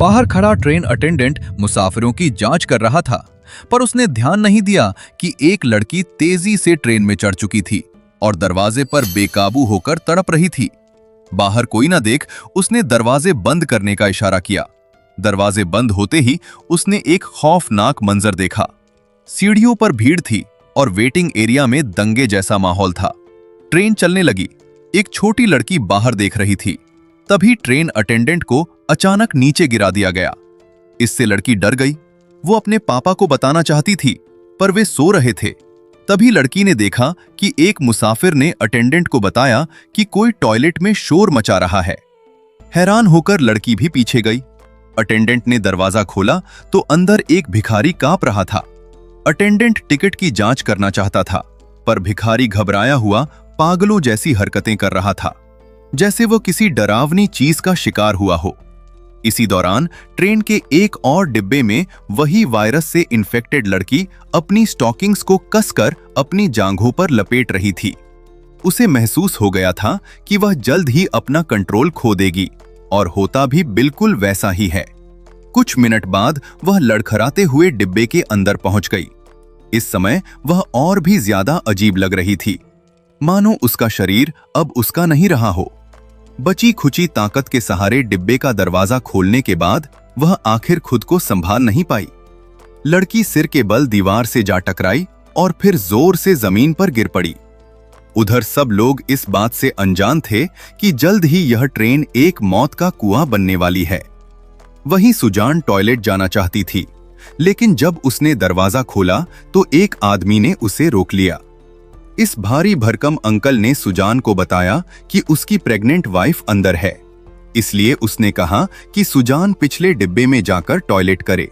बाहर खड़ा train attendant मुसाफिरों की जांच कर रहा था, पर उसने ध्यान नहीं दिया कि एक लड़की तेजी से ट्रेन में चढ़ चुकी थी और दरवाजे पर बेकाबू होकर तड़प रही थी। बाहर कोई ना देख उसने दरवाजे बंद करने का इशारा किया। दरवाजे बंद होते ही उसने एक खौफनाक मंजर देखा। सीढ़ियों पर भीड़ थी और वेटिंग एरिया में दंगे जैसा माहौल था। ट्रेन चलने लगी। एक छोटी लड़की बाहर देख रही थी। तभी ट्रेन अटेंडेंट को अचानक नीचे गिरा दिया गया। इससे लड़की डर गई। वो अपने पापा को बताना चाहती थी, पर वे सो रहे थे। तभी लड़की ने देखा कि एक मुसाफिर ने अटेंडेंट को बताया कि कोई टॉयलेट में शोर मचा रहा है। हैरान होकर लड़की भी पीछे गई। अटेंडेंट ने दरवाजा खोला तो अंदर एक भिखारी कांप रहा था। अटेंडेंट टिकट की जांच करना चाहता था, पर भिखारी घबराया हुआ पागलों जैसी हरकतें कर रहा था, जैसे वो किसी डरावनी चीज का शिकार हुआ हो। इसी दौरान ट्रेन के एक और डिब्बे में वही वायरस से इन्फेक्टेड लड़की अपनी स्टॉकिंग्स को कसकर अपनी जांघों पर लपेट रही थी। उसे महसूस हो गया था कि वह जल्द ही अपना कंट्रोल खो देगी, और होता भी बिल्कुल वैसा ही है। कुछ मिनट बाद वह लड़खड़ाते हुए डिब्बे के अंदर पहुंच गई। इस समय वह और भी ज्यादा अजीब लग रही थी, मानो उसका शरीर अब उसका नहीं रहा हो। बची खुची ताकत के सहारे डिब्बे का दरवाजा खोलने के बाद वह आखिर खुद को संभाल नहीं पाई। लड़की सिर के बल दीवार से जा टकराई और फिर जोर से जमीन पर गिर पड़ी। उधर सब लोग इस बात से अनजान थे कि जल्द ही यह ट्रेन एक मौत का कुआं बनने वाली है। वहीं सुजान टॉयलेट जाना चाहती थी, लेकिन जब उसने दरवाजा खोला तो एक आदमी ने उसे रोक लिया। इस भारी भरकम अंकल ने सुजान को बताया कि उसकी प्रेग्नेंट वाइफ अंदर है, इसलिए उसने कहा कि सुजान पिछले डिब्बे में जाकर टॉयलेट करे।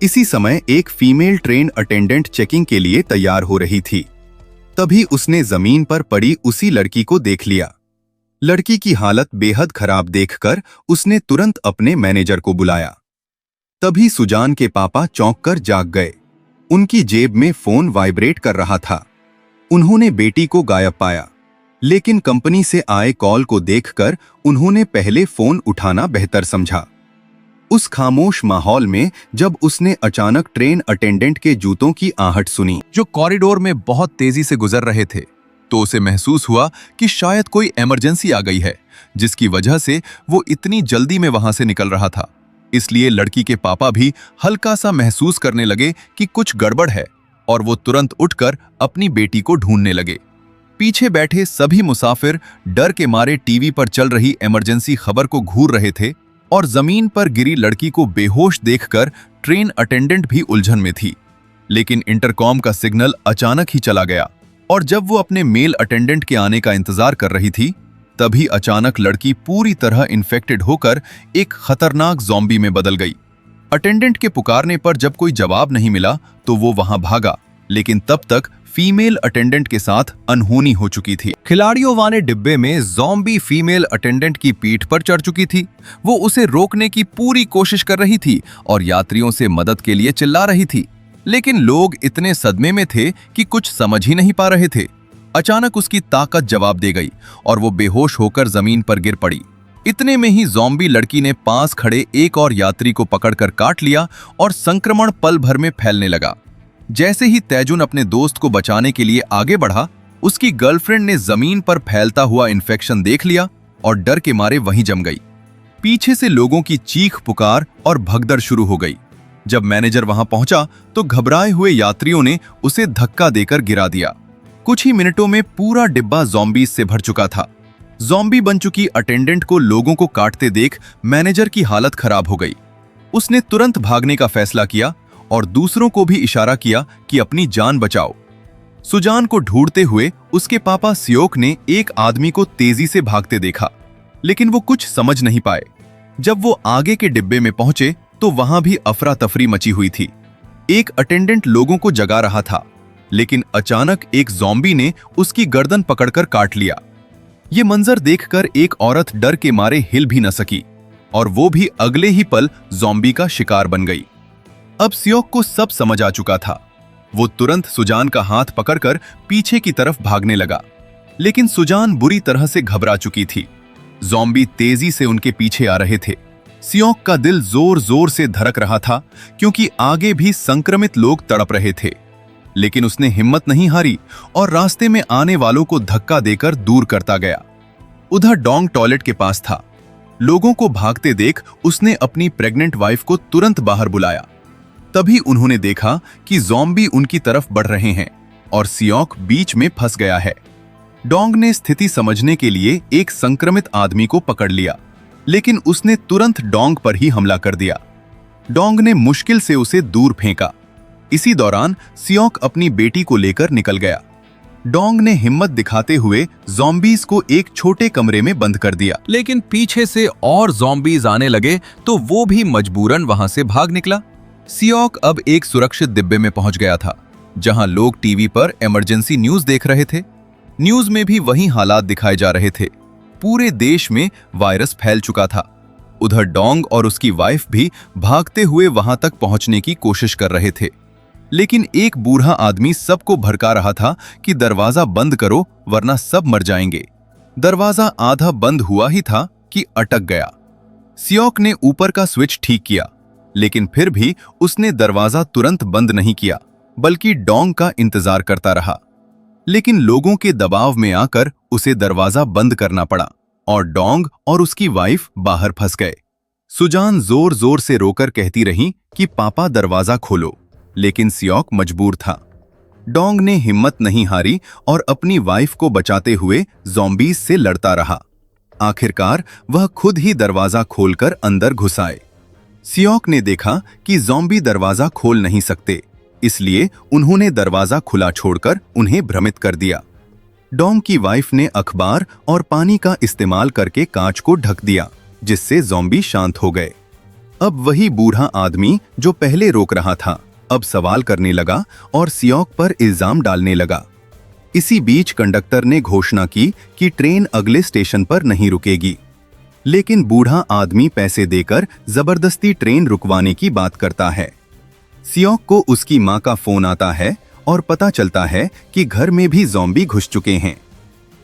इसी समय एक फीमेल ट्रेन अटेंडेंट चेकिंग के लिए तैयार हो रही थी। तभी उसने जमीन पर पड़ी उसी लड़की को देख लिया। लड़की की हालत बेहद खराब देखकर उसने तुरंत अपने मैनेजर को बुलाया। तभी सुजान के पापा चौंक कर जाग गए। उनकी जेब में फोन वाइब्रेट कर रहा था। उन्होंने बेटी को गायब पाया, लेकिन कंपनी से आए कॉल को देखकर उन्होंने पहले फोन उठाना बेहतर समझा। उस खामोश माहौल में जब उसने अचानक ट्रेन अटेंडेंट के जूतों की आहट सुनी, जो कॉरिडोर में बहुत तेजी से गुजर रहे थे, तो उसे महसूस हुआ कि शायद कोई इमरजेंसी आ गई है, जिसकी वजह से वो इतनी जल्दी में वहां से निकल रहा था। इसलिए लड़की के पापा भी हल्का सा महसूस करने लगे कि कुछ गड़बड़ है, और वो तुरंत उठकर अपनी बेटी को ढूंढने लगे। पीछे बैठे सभी मुसाफिर डर के मारे टीवी पर चल रही इमरजेंसी खबर को घूर रहे थे, और जमीन पर गिरी लड़की को बेहोश देखकर ट्रेन अटेंडेंट भी उलझन में थी। लेकिन इंटरकॉम का सिग्नल अचानक ही चला गया, और जब वो अपने मेल अटेंडेंट के आने का इंतजार कर रही थी, तभी अचानक लड़की पूरी तरह इन्फेक्टेड होकर एक खतरनाक ज़ॉम्बी में बदल गई। अटेंडेंट के पुकारने पर जब कोई जवाब नहीं मिला तो वो वहां भागा, लेकिन तब तक फीमेल अटेंडेंट के साथ अनहोनी हो चुकी थी। खिलाड़ियों वाले डिब्बे में ज़ॉम्बी फीमेल अटेंडेंट की पीठ पर चढ़ चुकी थी। वो उसे रोकने की पूरी कोशिश कर रही थी और यात्रियों से मदद के लिए चिल्ला रही थी, लेकिन लोग इतने सदमे में थे कि कुछ समझ ही नहीं पा रहे थे। अचानक उसकी ताकत जवाब दे गई और वो बेहोश होकर जमीन पर गिर पड़ी। इतने में ही ज़ॉम्बी लड़की ने पास खड़े एक और यात्री को पकड़कर काट लिया और संक्रमण पल भर में फैलने लगा। जैसे ही तैजुन अपने दोस्त को बचाने के लिए आगे बढ़ा, उसकी गर्लफ्रेंड ने जमीन पर फैलता हुआ इन्फेक्शन देख लिया और डर के मारे वहीं जम गई। पीछे से लोगों की चीख पुकार और भगदड़ शुरू हो गई। जब मैनेजर वहां पहुंचा तो घबराए हुए यात्रियों ने उसे धक्का देकर गिरा दिया। कुछ ही मिनटों में पूरा डिब्बा ज़ॉम्बी से भर चुका था। ज़ॉम्बी बन चुकी अटेंडेंट को लोगों को काटते देख मैनेजर की हालत खराब हो गई। उसने तुरंत भागने का फैसला किया और दूसरों को भी इशारा किया कि अपनी जान बचाओ। सुजान को ढूंढते हुए उसके पापा सियोक ने एक आदमी को तेजी से भागते देखा, लेकिन वो कुछ समझ नहीं पाए। जब वो आगे के डिब्बे में पहुंचे तो वहां भी अफरा तफरी मची हुई थी। एक अटेंडेंट लोगों को जगा रहा था, लेकिन अचानक एक ज़ॉम्बी ने उसकी गर्दन पकड़कर काट लिया। ये मंजर देखकर एक औरत डर के मारे हिल भी न सकी, और वो भी अगले ही पल ज़ॉम्बी का शिकार बन गई। अब सियोक को सब समझ आ चुका था। वो तुरंत सुजान का हाथ पकड़कर पीछे की तरफ भागने लगा, लेकिन सुजान बुरी तरह से घबरा चुकी थी। ज़ॉम्बी तेजी से उनके पीछे आ रहे थे। सियोक का दिल जोर जोर से धड़क रहा था क्योंकि आगे भी संक्रमित लोग तड़प रहे थे, लेकिन उसने हिम्मत नहीं हारी और रास्ते में आने वालों को धक्का देकर दूर करता गया। उधर डोंग टॉयलेट के पास था। लोगों को भागते देख उसने अपनी प्रेग्नेंट वाइफ को तुरंत बाहर बुलाया। तभी उन्होंने देखा कि ज़ॉम्बी उनकी तरफ बढ़ रहे हैं और सियोक बीच में फंस गया है। डोंग ने स्थिति समझने के लिए एक संक्रमित आदमी को पकड़ लिया, लेकिन उसने तुरंत डोंग पर ही हमला कर दिया। डोंग ने मुश्किल से उसे दूर फेंका। इसी दौरान सियोक अपनी बेटी को लेकर निकल गया। डोंग ने हिम्मत दिखाते हुए ज़ॉम्बीज को एक छोटे कमरे में बंद कर दिया, लेकिन पीछे से और ज़ॉम्बीज आने लगे तो वो भी मजबूरन वहां से भाग निकला। सियोक अब एक सुरक्षित डिब्बे में पहुंच गया था, जहां लोग टीवी पर इमरजेंसी न्यूज देख रहे थे। न्यूज में भी वही हालात दिखाए जा रहे थे। पूरे देश में वायरस फैल चुका था। उधर डोंग और उसकी वाइफ भी भागते हुए वहां तक पहुंचने की कोशिश कर रहे थे, लेकिन एक बूढ़ा आदमी सबको भड़का रहा था कि दरवाजा बंद करो वरना सब मर जाएंगे। दरवाजा आधा बंद हुआ ही था कि अटक गया। सियोक ने ऊपर का स्विच ठीक किया, लेकिन फिर भी उसने दरवाजा तुरंत बंद नहीं किया, बल्कि डोंग का इंतजार करता रहा। लेकिन लोगों के दबाव में आकर उसे दरवाजा बंद करना पड़ा और डोंग और उसकी वाइफ बाहर फंस गए। सुजान जोर जोर से रोकर कहती रही कि पापा दरवाजा खोलो, लेकिन सियोक मजबूर था। डोंग ने हिम्मत नहीं हारी और अपनी वाइफ को बचाते हुए ज़ॉम्बीज से लड़ता रहा। आखिरकार वह खुद ही दरवाजा खोलकर अंदर घुस आए। सियोक ने देखा कि ज़ॉम्बी दरवाजा खोल नहीं सकते, इसलिए उन्होंने दरवाजा खुला छोड़कर उन्हें भ्रमित कर दिया। डोंग की वाइफ ने अखबार और पानी का इस्तेमाल करके कांच को ढक दिया, जिससे ज़ॉम्बी शांत हो गए। अब वही बूढ़ा आदमी जो पहले रोक रहा था, अब सवाल करने लगा और सियोक पर इल्जाम डालने लगा। इसी बीच कंडक्टर ने घोषणा की कि ट्रेन अगले स्टेशन पर नहीं रुकेगी, लेकिन बूढ़ा आदमी पैसे देकर जबरदस्ती ट्रेन रुकवाने की बात करता है। सियोक को उसकी मां का फोन आता है और पता चलता है कि घर में भी ज़ॉम्बी घुस चुके हैं।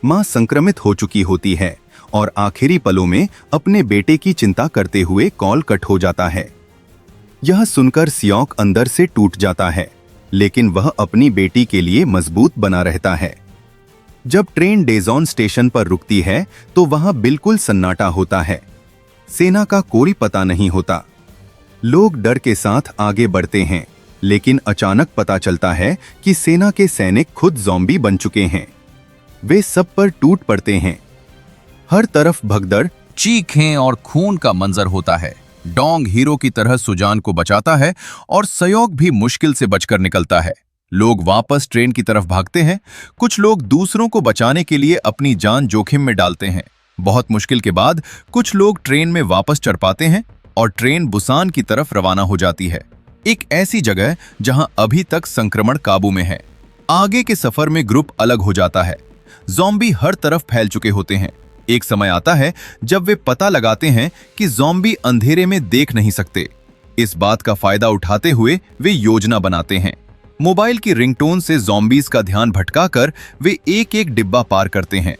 मां संक्रमित हो चुकी होती है और आखिरी पलों में अपने बेटे की चिंता करते हुए कॉल कट हो जाता है। यह सुनकर सियोक अंदर से टूट जाता है, लेकिन वह अपनी बेटी के लिए मजबूत बना रहता है। जब ट्रेन डेजोन स्टेशन पर रुकती है तो वहां बिल्कुल सन्नाटा होता है। सेना का कोई पता नहीं होता। लोग डर के साथ आगे बढ़ते हैं, लेकिन अचानक पता चलता है कि सेना के सैनिक खुद ज़ॉम्बी बन चुके हैं। वे सब पर टूट पड़ते हैं। हर तरफ भगदड़, चीखें और खून का मंजर होता है। डोंग हीरो की तरह सुजान को बचाता है और सियोक भी मुश्किल से बचकर निकलता है। लोग वापस ट्रेन की तरफ भागते हैं। कुछ लोग दूसरों को बचाने के लिए अपनी जान जोखिम में डालते हैं। बहुत मुश्किल के बाद कुछ लोग ट्रेन में वापस चढ़ पाते हैं और ट्रेन बुसान की तरफ रवाना हो जाती है, एक ऐसी जगह जहां अभी तक संक्रमण काबू में है। आगे के सफर में ग्रुप अलग हो जाता है। ज़ॉम्बी हर तरफ फैल चुके होते हैं। एक समय आता है जब वे पता लगाते हैं कि ज़ॉम्बी अंधेरे में देख नहीं सकते। इस बात का फायदा उठाते हुए वे योजना बनाते हैं। मोबाइल की रिंगटोन से ज़ॉम्बीज का ध्यान भटकाकर वे एक एक डिब्बा पार करते हैं।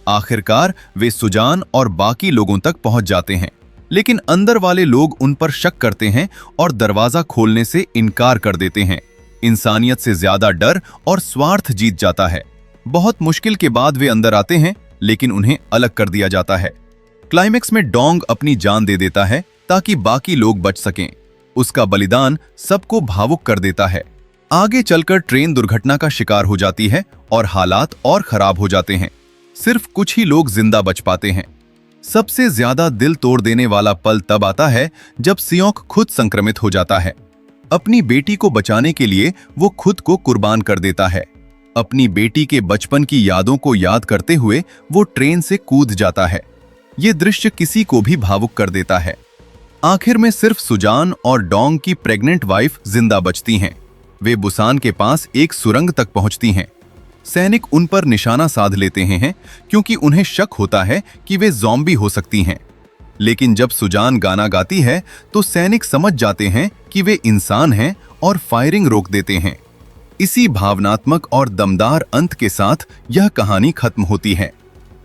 आखिरकार वे सुजान और बाकी लोगों तक पहुंच जाते हैं, लेकिन अंदर वाले लोग उन पर शक करते हैं और दरवाजा खोलने से इनकार कर देते हैं। इंसानियत से ज्यादा डर और स्वार्थ जीत जाता है। बहुत मुश्किल के बाद वे अंदर आते हैं, लेकिन उन्हें अलग कर दिया जाता है। क्लाइमेक्स में डोंग अपनी जान दे देता है ताकि बाकी लोग बच सकें। उसका बलिदान सबको भावुक कर देता है। आगे चलकर ट्रेन दुर्घटना का शिकार हो जाती है और हालात और खराब हो जाते हैं। सिर्फ कुछ ही लोग जिंदा बच पाते हैं। सबसे ज्यादा दिल तोड़ देने वाला पल तब आता है जब सियोक खुद संक्रमित हो जाता है। अपनी बेटी को बचाने के लिए वो खुद को कुर्बान कर देता है। अपनी बेटी के बचपन की यादों को याद करते हुए वो ट्रेन से कूद जाता है। ये दृश्य किसी को भी भावुक कर देता है। आखिर में सिर्फ सुजान और डोंग की प्रेग्नेंट वाइफ जिंदा बचती हैं। वे बुसान के पास एक सुरंग तक पहुंचती हैं। सैनिक उन पर निशाना साध लेते हैं क्योंकि उन्हें शक होता है कि वे ज़ॉम्बी हो सकती हैं। लेकिन जब सुजान गाना गाती है तो सैनिक समझ जाते हैं कि वे इंसान हैं और फायरिंग रोक देते हैं। इसी भावनात्मक और दमदार अंत के साथ यह कहानी खत्म होती है।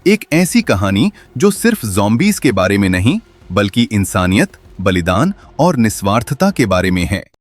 एक ऐसी कहानी जो सिर्फ ज़ॉम्बीज के बारे में नहीं, बल्कि इंसानियत, बलिदान और निस्वार्थता के बारे में है।